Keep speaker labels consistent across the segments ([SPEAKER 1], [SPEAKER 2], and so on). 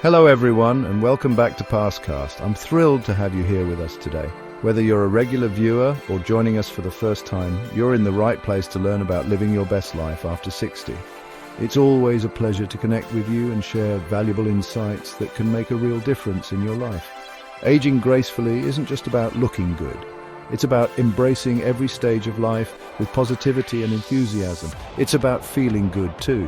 [SPEAKER 1] Hello everyone, and welcome back to Pastcast. I'm thrilled to have you here with us today. Whether you're a regular viewer or joining us for the first time, you're in the right place to learn about living your best life after 60. It's always a pleasure to connect with you and share valuable insights that can make a real difference in your life. Aging gracefully isn't just about looking good. It's about embracing every stage of life with positivity and enthusiasm. It's about feeling good too.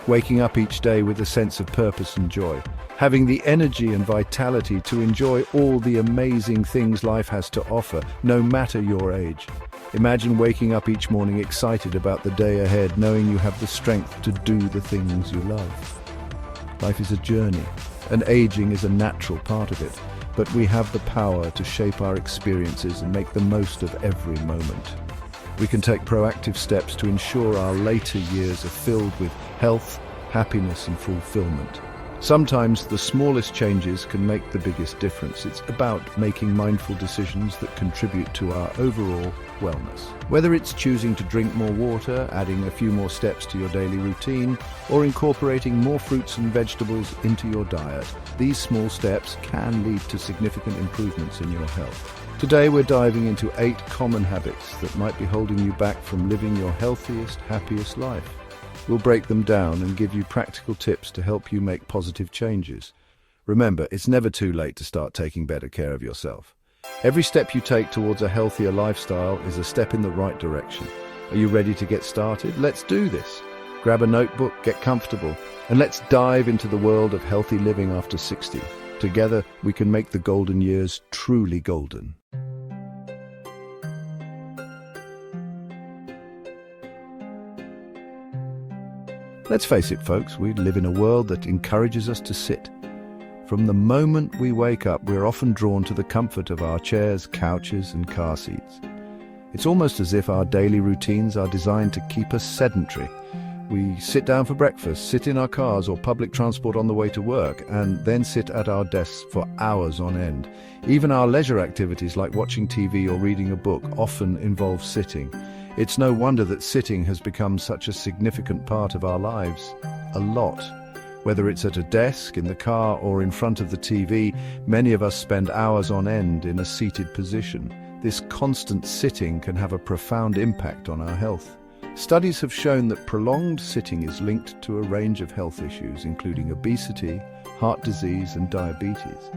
[SPEAKER 1] Waking up each day with a sense of purpose and joy. Having the energy and vitality to enjoy all the amazing things life has to offer, no matter your age. Imagine waking up each morning excited about the day ahead, knowing you have the strength to do the things you love. Life is a journey, and aging is a natural part of it, but we have the power to shape our experiences and make the most of every moment. We can take proactive steps to ensure our later years are filled with health, happiness, and fulfillment. Sometimes the smallest changes can make the biggest difference. It's about making mindful decisions that contribute to our overall wellness. Whether it's choosing to drink more water, adding a few more steps to your daily routine, or incorporating more fruits and vegetables into your diet, these small steps can lead to significant improvements in your health. Today we're diving into 8 common habits that might be holding you back from living your healthiest, happiest life. We'll break them down and give you practical tips to help you make positive changes. Remember, it's never too late to start taking better care of yourself. Every step you take towards a healthier lifestyle is a step in the right direction. Are you ready to get started? Let's do this. Grab a notebook, get comfortable, and let's dive into the world of healthy living after 60. Together, we can make the golden years truly golden. Let's face it, folks, we live in a world that encourages us to sit. From the moment we wake up, we're often drawn to the comfort of our chairs, couches, and car seats. It's almost as if our daily routines are designed to keep us sedentary. We sit down for breakfast, sit in our cars or public transport on the way to work, and then sit at our desks for hours on end. Even our leisure activities like watching TV or reading a book often involve sitting. It's no wonder that sitting has become such a significant part of our lives. A lot. Whether it's at a desk, in the car, or in front of the TV, many of us spend hours on end in a seated position. This constant sitting can have a profound impact on our health. Studies have shown that prolonged sitting is linked to a range of health issues, including obesity, heart disease, and diabetes.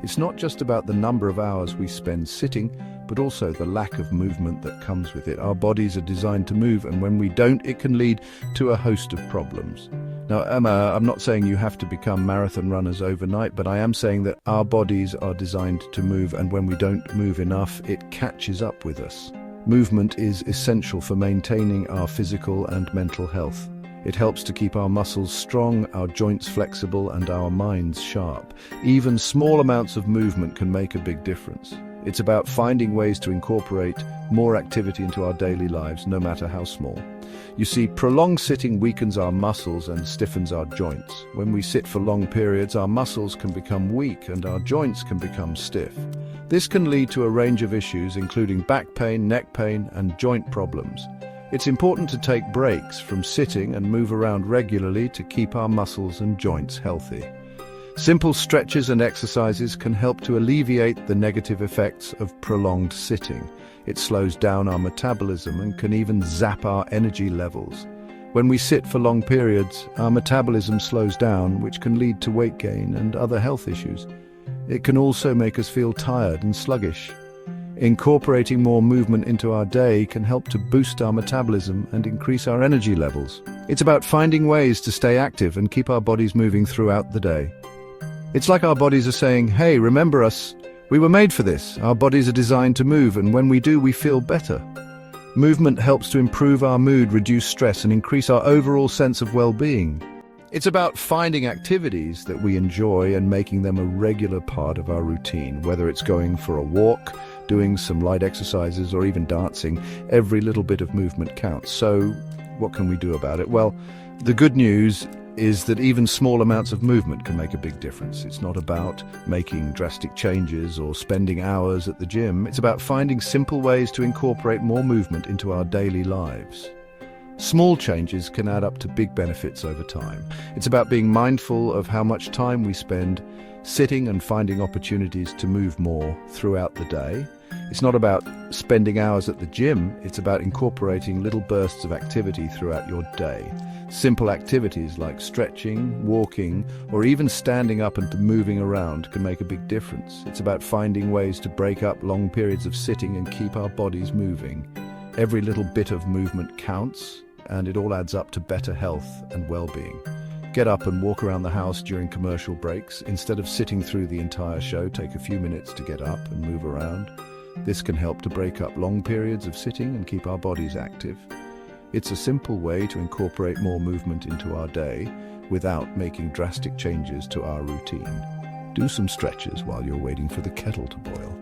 [SPEAKER 1] It's not just about the number of hours we spend sitting, but also the lack of movement that comes with it. Our bodies are designed to move, and when we don't, it can lead to a host of problems. Now, Emma, I'm not saying you have to become marathon runners overnight, but I am saying that our bodies are designed to move, and when we don't move enough, it catches up with us. Movement is essential for maintaining our physical and mental health. It helps to keep our muscles strong, our joints flexible, and our minds sharp. Even small amounts of movement can make a big difference. It's about finding ways to incorporate more activity into our daily lives, no matter how small. You see, prolonged sitting weakens our muscles and stiffens our joints. When we sit for long periods, our muscles can become weak and our joints can become stiff. This can lead to a range of issues, including back pain, neck pain, and joint problems. It's important to take breaks from sitting and move around regularly to keep our muscles and joints healthy. Simple stretches and exercises can help to alleviate the negative effects of prolonged sitting. It slows down our metabolism and can even zap our energy levels. When we sit for long periods, our metabolism slows down, which can lead to weight gain and other health issues. It can also make us feel tired and sluggish. Incorporating more movement into our day can help to boost our metabolism and increase our energy levels. It's about finding ways to stay active and keep our bodies moving throughout the day. It's like our bodies are saying, hey, remember us? We were made for this. Our bodies are designed to move, and when we do, we feel better. Movement helps to improve our mood, reduce stress, and increase our overall sense of well-being. It's about finding activities that we enjoy and making them a regular part of our routine, whether it's going for a walk, doing some light exercises, or even dancing. Every little bit of movement counts. So, what can we do about it? Well, the good news is that even small amounts of movement can make a big difference. It's not about making drastic changes or spending hours at the gym. It's about finding simple ways to incorporate more movement into our daily lives. Small changes can add up to big benefits over time. It's about being mindful of how much time we spend sitting and finding opportunities to move more throughout the day. It's not about spending hours at the gym, it's about incorporating little bursts of activity throughout your day. Simple activities like stretching, walking, or even standing up and moving around can make a big difference. It's about finding ways to break up long periods of sitting and keep our bodies moving. Every little bit of movement counts, and it all adds up to better health and well-being. Get up and walk around the house during commercial breaks. Instead of sitting through the entire show, take a few minutes to get up and move around. This can help to break up long periods of sitting and keep our bodies active. It's a simple way to incorporate more movement into our day without making drastic changes to our routine. Do some stretches while you're waiting for the kettle to boil.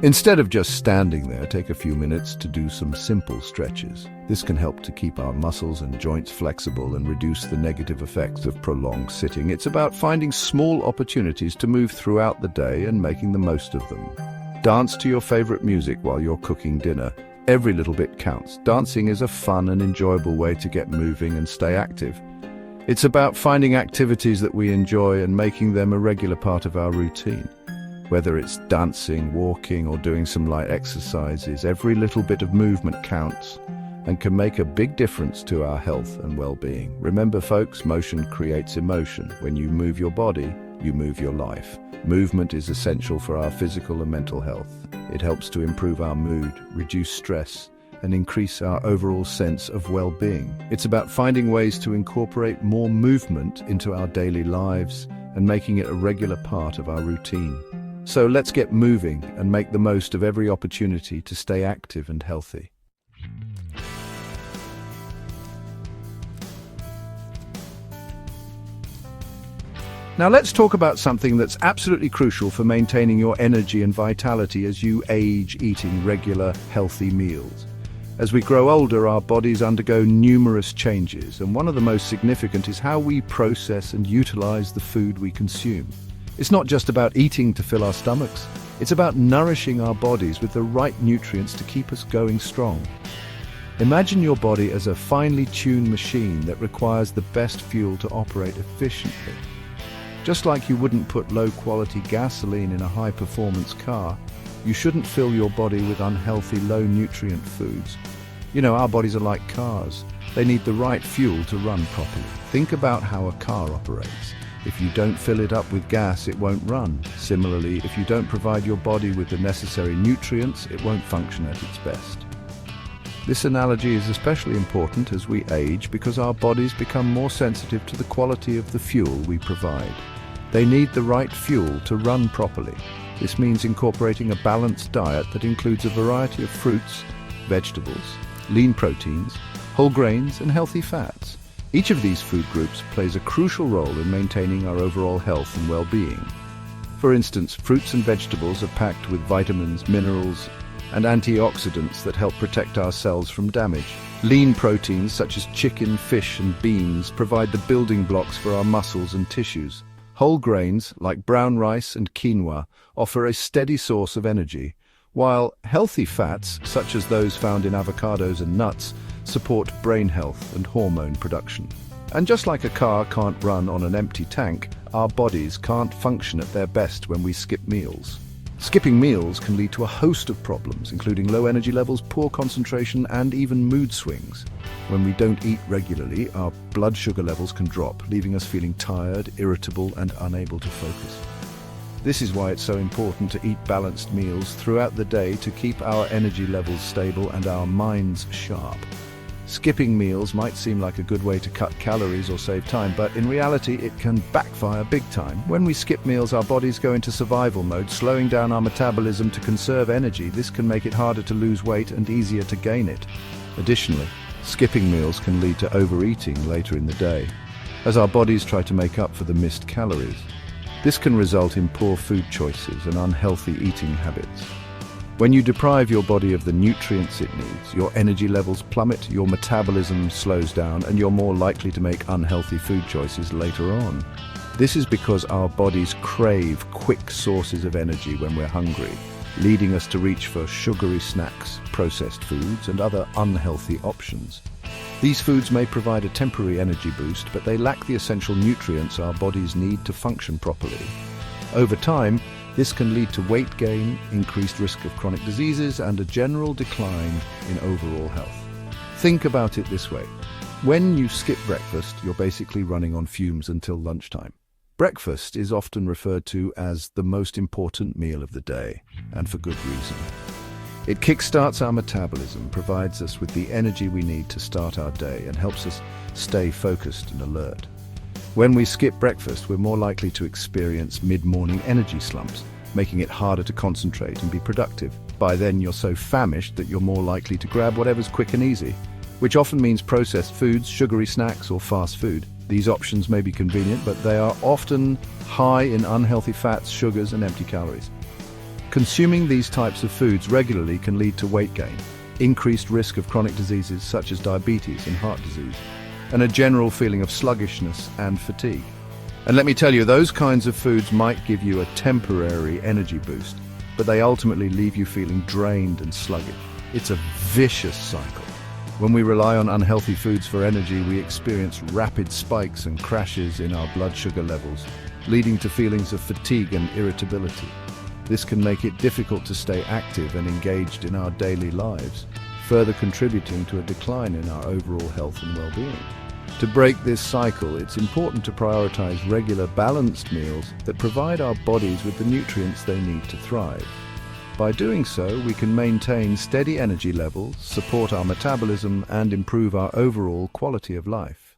[SPEAKER 1] Instead of just standing there, take a few minutes to do some simple stretches. This can help to keep our muscles and joints flexible and reduce the negative effects of prolonged sitting. It's about finding small opportunities to move throughout the day and making the most of them. Dance to your favorite music while you're cooking dinner. Every little bit counts. Dancing is a fun and enjoyable way to get moving and stay active. It's about finding activities that we enjoy and making them a regular part of our routine. Whether it's dancing, walking, or doing some light exercises, every little bit of movement counts and can make a big difference to our health and well-being. Remember, folks, motion creates emotion. When you move your body, you move your life. Movement is essential for our physical and mental health. It helps to improve our mood, reduce stress, and increase our overall sense of well-being. It's about finding ways to incorporate more movement into our daily lives and making it a regular part of our routine. So let's get moving and make the most of every opportunity to stay active and healthy. Now let's talk about something that's absolutely crucial for maintaining your energy and vitality as you age, eating regular, healthy meals. As we grow older, our bodies undergo numerous changes, and one of the most significant is how we process and utilize the food we consume. It's not just about eating to fill our stomachs. It's about nourishing our bodies with the right nutrients to keep us going strong. Imagine your body as a finely tuned machine that requires the best fuel to operate efficiently. Just like you wouldn't put low-quality gasoline in a high-performance car, you shouldn't fill your body with unhealthy, low-nutrient foods. You know, our bodies are like cars. They need the right fuel to run properly. Think about how a car operates. If you don't fill it up with gas, it won't run. Similarly, if you don't provide your body with the necessary nutrients, it won't function at its best. This analogy is especially important as we age because our bodies become more sensitive to the quality of the fuel we provide. They need the right fuel to run properly. This means incorporating a balanced diet that includes a variety of fruits, vegetables, lean proteins, whole grains, and healthy fats. Each of these food groups plays a crucial role in maintaining our overall health and well-being. For instance, fruits and vegetables are packed with vitamins, minerals, and antioxidants that help protect our cells from damage. Lean proteins such as chicken, fish, and beans provide the building blocks for our muscles and tissues. Whole grains, like brown rice and quinoa, offer a steady source of energy, while healthy fats, such as those found in avocados and nuts, support brain health and hormone production. And just like a car can't run on an empty tank, our bodies can't function at their best when we skip meals. Skipping meals can lead to a host of problems, including low energy levels, poor concentration, and even mood swings. When we don't eat regularly, our blood sugar levels can drop, leaving us feeling tired, irritable, and unable to focus. This is why it's so important to eat balanced meals throughout the day to keep our energy levels stable and our minds sharp. Skipping meals might seem like a good way to cut calories or save time, but in reality it can backfire big time. When we skip meals, our bodies go into survival mode, slowing down our metabolism to conserve energy. This can make it harder to lose weight and easier to gain it. Additionally, skipping meals can lead to overeating later in the day, as our bodies try to make up for the missed calories. This can result in poor food choices and unhealthy eating habits. When you deprive your body of the nutrients it needs, your energy levels plummet, your metabolism slows down, and you're more likely to make unhealthy food choices later on. This is because our bodies crave quick sources of energy when we're hungry, leading us to reach for sugary snacks, processed foods, and other unhealthy options. These foods may provide a temporary energy boost, but they lack the essential nutrients our bodies need to function properly. Over time, this can lead to weight gain, increased risk of chronic diseases, and a general decline in overall health. Think about it this way. When you skip breakfast, you're basically running on fumes until lunchtime. Breakfast is often referred to as the most important meal of the day, and for good reason. It kickstarts our metabolism, provides us with the energy we need to start our day, and helps us stay focused and alert. When we skip breakfast, we're more likely to experience mid-morning energy slumps, making it harder to concentrate and be productive. By then, you're so famished that you're more likely to grab whatever's quick and easy, which often means processed foods, sugary snacks, or fast food. These options may be convenient, but they are often high in unhealthy fats, sugars, and empty calories. Consuming these types of foods regularly can lead to weight gain, increased risk of chronic diseases such as diabetes and heart disease, and a general feeling of sluggishness and fatigue. And let me tell you, those kinds of foods might give you a temporary energy boost, but they ultimately leave you feeling drained and sluggish. It's a vicious cycle. When we rely on unhealthy foods for energy, we experience rapid spikes and crashes in our blood sugar levels, leading to feelings of fatigue and irritability. This can make it difficult to stay active and engaged in our daily lives, further contributing to a decline in our overall health and well-being. To break this cycle, it's important to prioritize regular, balanced meals that provide our bodies with the nutrients they need to thrive. By doing so, we can maintain steady energy levels, support our metabolism, and improve our overall quality of life.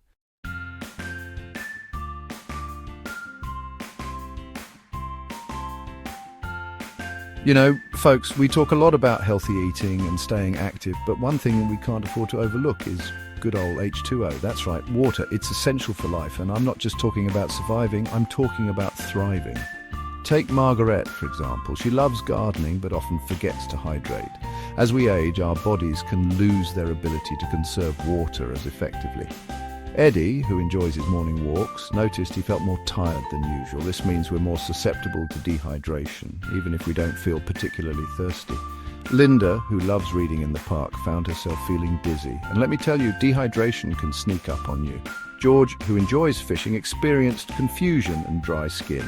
[SPEAKER 1] You know, folks, we talk a lot about healthy eating and staying active, but one thing we can't afford to overlook is good old H2O. That's right, water. It's essential for life, and I'm not just talking about surviving, I'm talking about thriving. Take Margarette, for example. She loves gardening, but often forgets to hydrate. As we age, our bodies can lose their ability to conserve water as effectively. Eddy, who enjoys his morning walks, noticed he felt more tired than usual. This means we're more susceptible to dehydration, even if we don't feel particularly thirsty. Linda, who loves reading in the park, found herself feeling dizzy. And let me tell you, dehydration can sneak up on you. George, who enjoys fishing, experienced confusion and dry skin.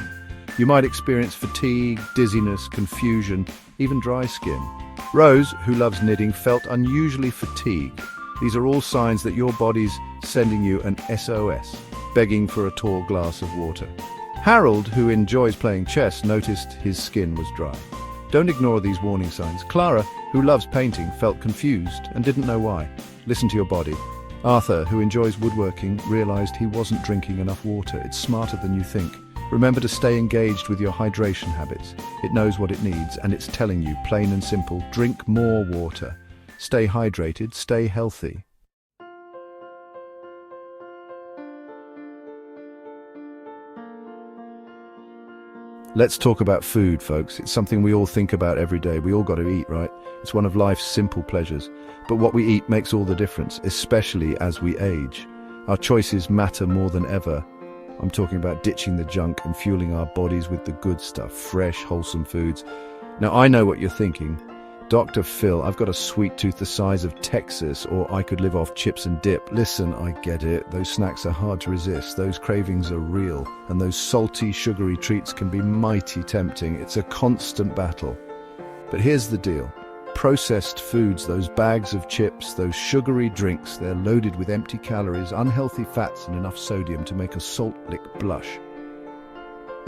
[SPEAKER 1] You might experience fatigue, dizziness, confusion, even dry skin. Rose, who loves knitting, felt unusually fatigued. These are all signs that your body's sending you an SOS, begging for a tall glass of water. Harold, who enjoys playing chess, noticed his skin was dry. Don't ignore these warning signs. Clara, who loves painting, felt confused and didn't know why. Listen to your body. Arthur, who enjoys woodworking, realized he wasn't drinking enough water. It's smarter than you think. Remember to stay engaged with your hydration habits. It knows what it needs, and it's telling you, plain and simple, drink more water. Stay hydrated, stay healthy. Let's talk about food, folks. It's something we all think about every day. We all got to eat, right? It's one of life's simple pleasures. But what we eat makes all the difference, especially as we age. Our choices matter more than ever. I'm talking about ditching the junk and fueling our bodies with the good stuff, fresh, wholesome foods. Now, I know what you're thinking. Dr. Phil, I've got a sweet tooth the size of Texas, or I could live off chips and dip. Listen, I get it. Those snacks are hard to resist. Those cravings are real. And those salty, sugary treats can be mighty tempting. It's a constant battle. But here's the deal. Processed foods, those bags of chips, those sugary drinks, they're loaded with empty calories, unhealthy fats, and enough sodium to make a salt lick blush.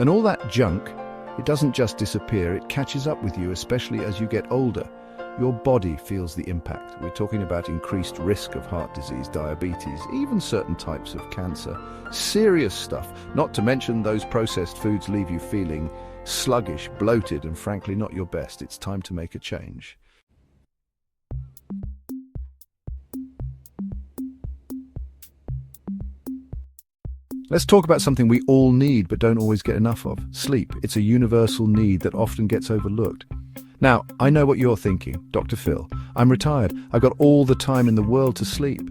[SPEAKER 1] And all that junk, it doesn't just disappear, it catches up with you, especially as you get older. Your body feels the impact. We're talking about increased risk of heart disease, diabetes, even certain types of cancer. Serious stuff, not to mention those processed foods leave you feeling sluggish, bloated, and frankly not your best. It's time to make a change. Let's talk about something we all need but don't always get enough of. Sleep. It's a universal need that often gets overlooked. Now, I know what you're thinking, Dr. Phil. I'm retired. I've got all the time in the world to sleep.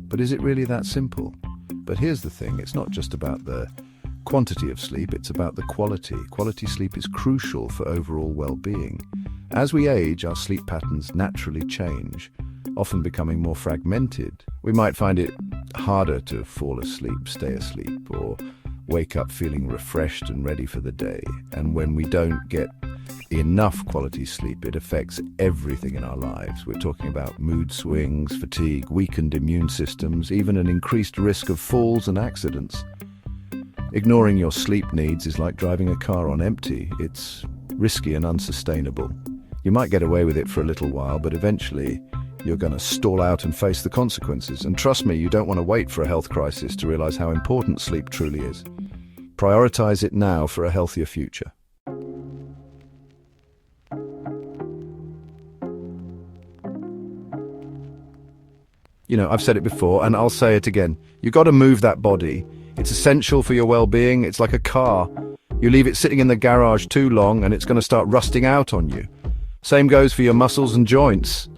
[SPEAKER 1] But is it really that simple? But here's the thing. It's not just about the quantity of sleep, it's about the quality. Quality sleep is crucial for overall well-being. As we age, our sleep patterns naturally change. often becoming more fragmented. We might find it harder to fall asleep, stay asleep, or wake up feeling refreshed and ready for the day. And when we don't get enough quality sleep, it affects everything in our lives. We're talking about mood swings, fatigue, weakened immune systems, even an increased risk of falls and accidents. Ignoring your sleep needs is like driving a car on empty. It's risky and unsustainable. You might get away with it for a little while, but eventually you're going to stall out and face the consequences. And trust me, you don't want to wait for a health crisis to realize how important sleep truly is. Prioritize it now for a healthier future. You know, I've said it before, and I'll say it again. You've got to move that body. It's essential for your well-being. It's like a car. You leave it sitting in the garage too long, and it's going to start rusting out on you. Same goes for your muscles and joints.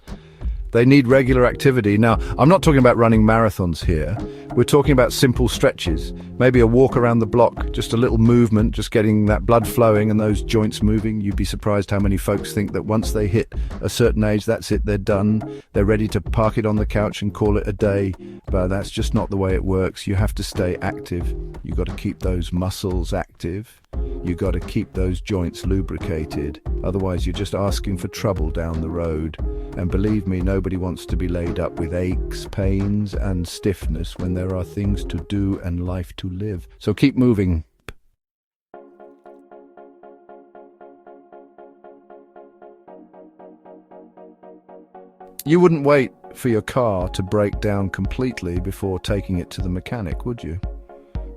[SPEAKER 1] They need regular activity. Now, I'm not talking about running marathons here. We're talking about simple stretches, maybe a walk around the block, just a little movement, just getting that blood flowing and those joints moving. You'd be surprised how many folks think that once they hit a certain age, that's it, they're done. They're ready to park it on the couch and call it a day. But that's just not the way it works. You have to stay active. You've got to keep those muscles active. You've got to keep those joints lubricated. Otherwise, you're just asking for trouble down the road. And believe me, nobody wants to be laid up with aches, pains, and stiffness when there are things to do and life to live. So keep moving. You wouldn't wait for your car to break down completely before taking it to the mechanic, would you?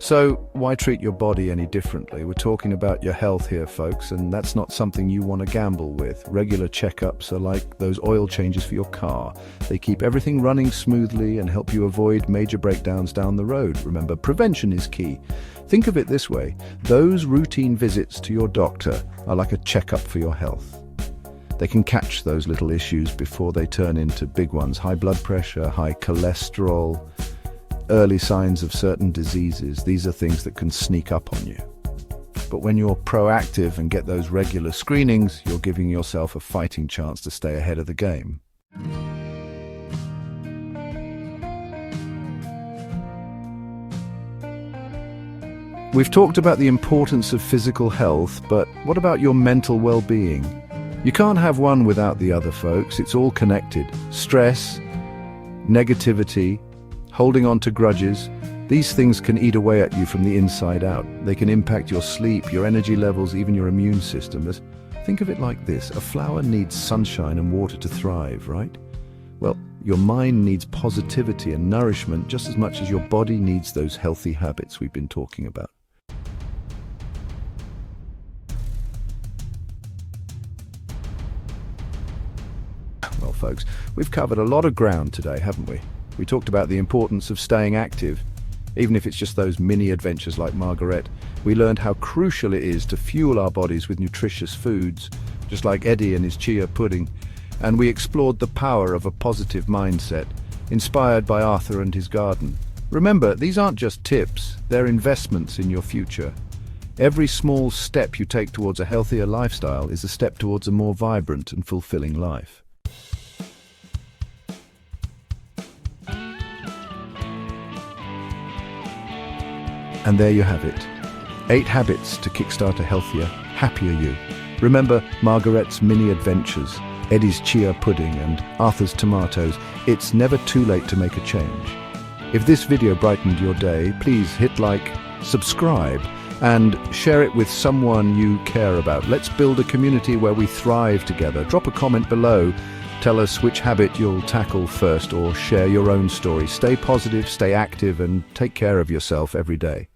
[SPEAKER 1] So why treat your body any differently? We're talking about your health here, folks, and that's not something you want to gamble with. Regular checkups are like those oil changes for your car. They keep everything running smoothly and help you avoid major breakdowns down the road. Remember, prevention is key. Think of it this way. Those routine visits to your doctor are like a checkup for your health. They can catch those little issues before they turn into big ones. High blood pressure, high cholesterol, early signs of certain diseases. These are things that can sneak up on you. But when you're proactive and get those regular screenings, you're giving yourself a fighting chance to stay ahead of the game. We've talked about the importance of physical health, but what about your mental well-being? You can't have one without the other, folks. It's all connected. Stress, negativity, holding on to grudges, these things can eat away at you from the inside out. They can impact your sleep, your energy levels, even your immune system. Think of it like this. A flower needs sunshine and water to thrive, right? Well, your mind needs positivity and nourishment just as much as your body needs those healthy habits we've been talking about. Well, folks, we've covered a lot of ground today, haven't we? We talked about the importance of staying active, even if it's just those mini adventures like Margarette. We learned how crucial it is to fuel our bodies with nutritious foods, just like Eddy and his chia pudding. And we explored the power of a positive mindset, inspired by Arthur and his garden. Remember, these aren't just tips, they're investments in your future. Every small step you take towards a healthier lifestyle is a step towards a more vibrant and fulfilling life. And there you have it. 8 habits to kickstart a healthier, happier you. Remember Margarette's mini adventures, Eddy's chia pudding and Arthur's tomatoes. It's never too late to make a change. If this video brightened your day, please hit like, subscribe, and share it with someone you care about. Let's build a community where we thrive together. Drop a comment below. Tell us which habit you'll tackle first or share your own story. Stay positive, stay active, and take care of yourself every day.